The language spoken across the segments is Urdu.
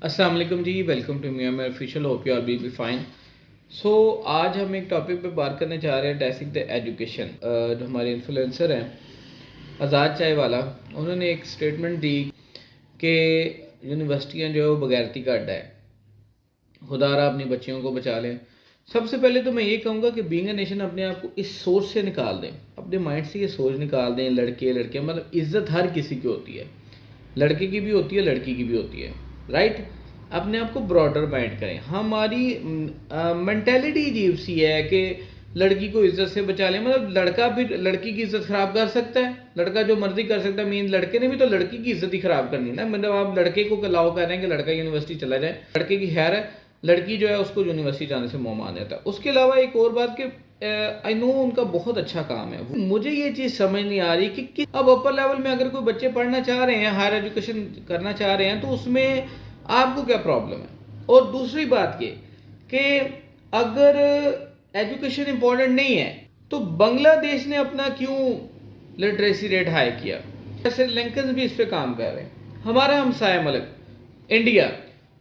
السلام علیکم جی، welcome to my official, hope you are be fine. So آج ہم ایک ٹاپک پہ بات کرنے چاہ رہے ہیں، ڈیسک دا ایجوکیشن. جو ہمارے انفلوئنسر ہیں آزاد چائے والا، انہوں نے ایک اسٹیٹمنٹ دی کہ یونیورسٹیاں جو ہے وہ بغیرتی کا اڈا ہے، خدا را اپنی بچیوں کو بچا لیں. سب سے پہلے تو میں یہ کہوں گا کہ بینگ اے نیشن اپنے آپ کو اس سوچ سے نکال دیں، اپنے مائنڈ سے یہ سوچ نکال دیں لڑکے لڑکیاں، مطلب عزت ہر کسی کی ہوتی ہے، لڑکے کی بھی ہوتی ہے، لڑکی کی بھی ہوتی ہے، رائٹ. اپنے آپ کو براڈر مائنڈ کریں. ہماری مینٹیلٹی عجیب سی ہے کہ لڑکی کو عزت سے بچا لیں، مطلب لڑکا بھی لڑکی کی عزت خراب کر سکتا ہے، لڑکا جو مرضی کر سکتا ہے. مین لڑکے نے بھی تو لڑکی کی عزت ہی خراب کرنی ہے نا. مطلب آپ لڑکے کو الاؤ کر رہے ہیں کہ لڑکا یونیورسٹی چلا جائے، لڑکے کی خیر ہے، لڑکی جو ہے اس کو یونیورسٹی جانے سے منہ مان دیتا ہے. اس کے علاوہ ایک اور بات کہ آئی نو ان کا بہت اچھا کام ہے، مجھے یہ چیز سمجھ نہیں آ رہی کہ اب اپر لیول میں اگر کوئی بچے پڑھنا چاہ رہے ہیں، ہائر ایجوکیشن کرنا چاہ رہے ہیں، تو اس میں آپ کو کیا پرابلم ہے. اور دوسری بات یہ کہ اگر ایجوکیشن امپورٹنٹ نہیں ہے تو بنگلہ دیش نے اپنا کیوں لٹریسی ریٹ ہائی کیا؟ جیسے لنکن بھی اس پہ کام کر رہے ہیں. ہمارا ہمسایہ ملک انڈیا،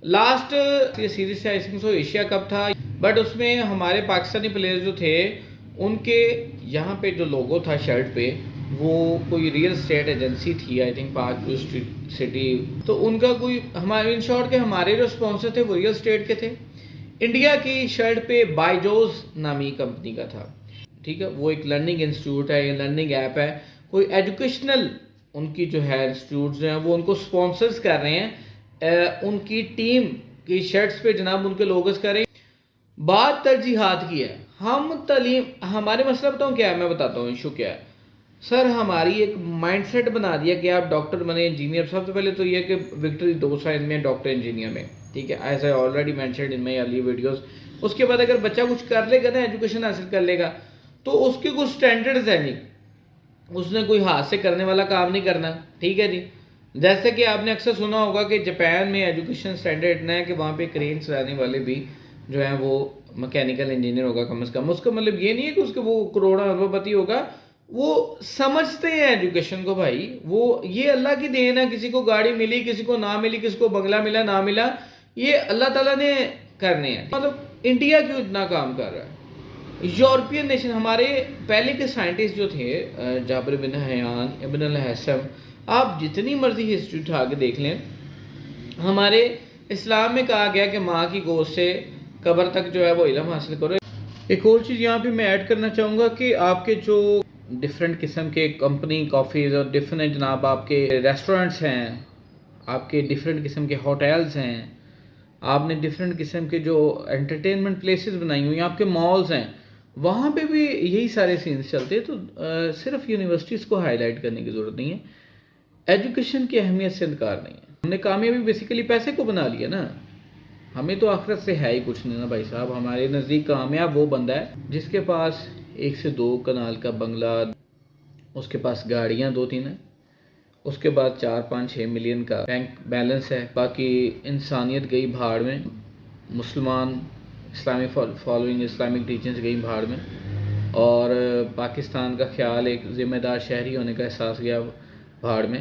لاسٹ سیریز سے ایشیا کپ تھا، بٹ اس میں ہمارے پاکستانی پلیئر جو تھے ان کے یہاں پہ جو لوگو تھا شرٹ پہ، وہ کوئی ریئل اسٹیٹ ایجنسی تھی، آئی تھنک پاک سٹی. تو ان کا کوئی ہمارے ان شارٹ کے ہمارے جو اسپانسر تھے وہ ریئل اسٹیٹ کے تھے. انڈیا کی شرٹ پہ بائیجوز نامی کمپنی کا تھا، ٹھیک ہے. وہ ایک لرننگ انسٹیٹیوٹ ہے، لرننگ ایپ ہے، کوئی ایجوکیشنل ان کی جو ہے انسٹیٹیوٹس جو ہیں وہ ان کو اسپانسرز کر رہے ہیں. ان کی ٹیم کی شرٹس پہ جناب ان کے لوگوز کر رہے ہیں. بات ترجیحات کی ہے. ہم تعلیم، ہمارے مسئلہ بتاؤں کیا ہے، میں بتاتا ہوں ایشو کیا ہے. سر ہماری ایک مائنڈ سیٹ بنا دیا کہ آپ ڈاکٹر بنے، انجینئر. سب سے پہلے تو یہ کہ وکٹری دو سائن میں ڈاکٹر انجینئر میں، ٹھیک ہے، as I already mentioned in my early videos. اس کے بعد اگر بچہ کچھ کر لے گا نا، ایجوکیشن حاصل کر لے گا، تو اس کے کچھ سٹینڈرڈز ہیں نہیں، اس نے کوئی ہاتھ سے کرنے والا کام نہیں کرنا، ٹھیک ہے جی. جیسے کہ آپ نے اکثر سنا ہوگا کہ جاپان میں ایجوکیشن سٹینڈرڈ اتنا ہے کہ وہاں پہ کرین چلانے والے بھی جو ہیں وہ مکینیکل انجینئر ہوگا کم از کم. اس کا مطلب یہ نہیں ہے کہ اس کے وہ کروڑوں اربوں پتی ہوگا. وہ سمجھتے ہیں ایجوکیشن کو بھائی، وہ یہ اللہ کی دین ہے. کسی کو گاڑی ملی، کسی کو نہ ملی، کسی کو بنگلہ ملا نہ ملا، یہ اللہ تعالیٰ نے کرنے ہیں. مطلب انڈیا کیوں اتنا کام کر رہا ہے؟ یورپین نیشن، ہمارے پہلے کے سائنٹسٹ جو تھے، جابر بن حیان، ابن الحسم، آپ جتنی مرضی ہسٹری اٹھا کے دیکھ لیں، ہمارے اسلام میں کہا گیا کہ ماں کی گود سے قبر تک جو ہے وہ علم حاصل کرو. ایک اور چیز یہاں پہ میں ایڈ کرنا چاہوں گا کہ آپ کے جو ڈفرینٹ قسم کے کمپنی کافیز اور ڈفرینٹ جناب آپ کے ریسٹورنٹس ہیں، آپ کے ڈفرینٹ قسم کے ہوٹلز ہیں، آپ نے ڈفرینٹ قسم کے جو انٹرٹینمنٹ پلیسز بنائی ہوئی ہیں، آپ کے مالز ہیں، وہاں پہ بھی یہی سارے سینس چلتے ہیں. تو صرف یونیورسٹیز کو ہائی لائٹ کرنے کی ضرورت نہیں ہے، ایجوکیشن کی اہمیت سے انکار نہیں ہے. ہم نے کامیابی بیسیکلی پیسے کو بنا لیا نا، ہمیں تو آخرت سے ہے ہی کچھ نہیں نا بھائی صاحب. ہمارے نزدیک کامیاب وہ بندہ ہے جس کے پاس 1 سے 2 کنال کا بنگلہ، اس کے پاس گاڑیاں 2-3 ہیں، اس کے بعد 4-5-6 ملین کا بینک بیلنس ہے. باقی انسانیت گئی بھاڑ میں، مسلمان اسلامی فالوئنگ اسلامک ٹیچنگز گئی بھاڑ میں، اور پاکستان کا خیال، ایک ذمہ دار شہری ہونے کا احساس گیا بھاڑ میں.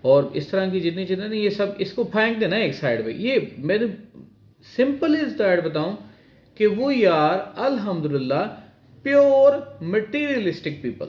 اور اس طرح کی جتنی چیزیں نا، یہ سب اس کو پھینک دینا ایک سائڈ پہ. یہ میں نے سمپل از دیٹ بتاؤں کہ وہ یار الحمدللہ پیور مٹیریلسٹک پیپل.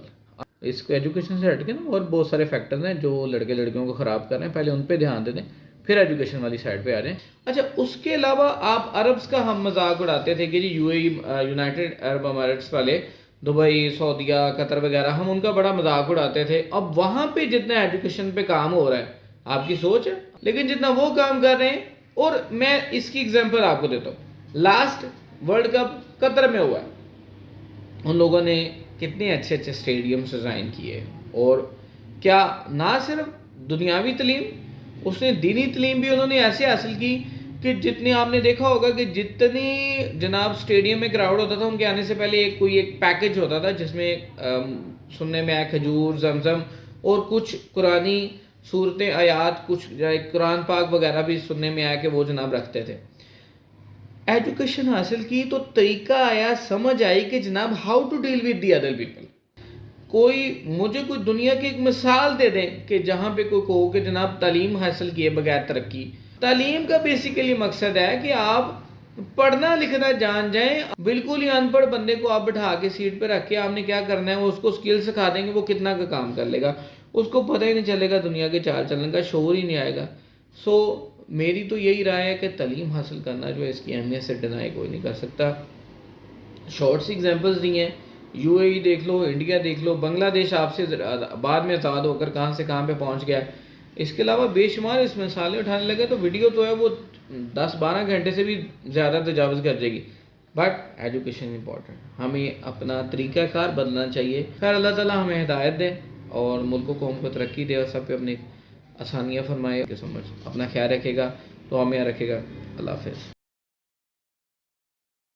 اس کو ایجوکیشن سے ہٹ کے نا اور بہت سارے فیکٹرز ہیں جو لڑکے لڑکیوں کو خراب کر رہے ہیں، پہلے ان پہ دھیان دے دیں، پھر ایجوکیشن والی سائڈ پہ آ جائیں. اچھا، اس کے علاوہ آپ عربس کا ہم مذاق اڑاتے تھے کہ جی یو اے ای، یونائٹڈ عرب امارٹس والے، دبئی، سعودیہ، قطر وغیرہ، ہم ان کا بڑا مذاق اڑاتے تھے. اب وہاں پہ جتنا ایجوکیشن پہ کام ہو رہا ہے، آپ کی سوچ ہے، لیکن جتنا وہ کام کر رہے ہیں. اور میں اس کی اگزامپل آپ کو دیتا ہوں، لاسٹ ورلڈ کپ قطر میں ہوا ہے، ان لوگوں نے کتنے اچھے اچھے اسٹیڈیمس ڈیزائن کیے. اور کیا نہ صرف دنیاوی تعلیم، اس نے دینی تعلیم بھی انہوں نے ایسے حاصل کی کہ جتنے آپ نے دیکھا ہوگا کہ جتنی جناب اسٹیڈیم میں کراؤڈ ہوتا تھا، ان کے آنے سے پہلے ایک پیکج ہوتا تھا جس میں سننے میں آیا کھجور، زمزم اور کچھ قرآنی صورتیں، آیات، کچھ قرآن پاک وغیرہ بھی سننے میں آیا کہ وہ جناب رکھتے تھے. ایجوکیشن حاصل کی تو طریقہ آیا، سمجھ آئی کہ جناب how to deal with the other people. مجھے کوئی دنیا کی ایک مثال دے دیں کہ جہاں پہ کوئی کہو کہ جناب تعلیم حاصل کیے بغیر ترقی. تعلیم کا بیسیکلی مقصد ہے کہ آپ پڑھنا لکھنا جان جائیں. بالکل ہی ان پڑھ بندے کو آپ بٹھا کے سیٹ پہ رکھ کے آپ نے کیا کرنا ہے، وہ اس کو سکل سکھا دیں گے، وہ کتنا کا کام کر لے گا، اس کو پتہ ہی نہیں چلے گا، دنیا کے چال چلنے کا شعور ہی نہیں آئے گا. سو میری تو یہی رائے ہے کہ تعلیم حاصل کرنا جو ہے اس کی اہمیت سے ڈینائی کوئی نہیں کر سکتا. شارٹس ایگزامپلز دی ہیں، یو اے ای دیکھ لو، انڈیا دیکھ لو، بنگلہ دیش آپ سے بعد میں آزاد ہو کر کہاں سے کہاں پہ پہنچ گیا. اس کے علاوہ بے شمار اس مثالیں اٹھانے لگے تو ویڈیو تو ہے وہ 10-12 گھنٹے سے بھی زیادہ تجاوز کر جائے گی. بٹ ایجوکیشن امپورٹنٹ، ہمیں اپنا طریقہ کار بدلنا چاہیے. خیر اللہ تعالیٰ ہمیں ہدایت دے اور ملک و قوم کو ترقی دے اور سب پہ اپنی آسانیاں فرمائے. کہ سمجھ اپنا خیال رکھے گا تو ہمیں رکھے گا. اللہ حافظ.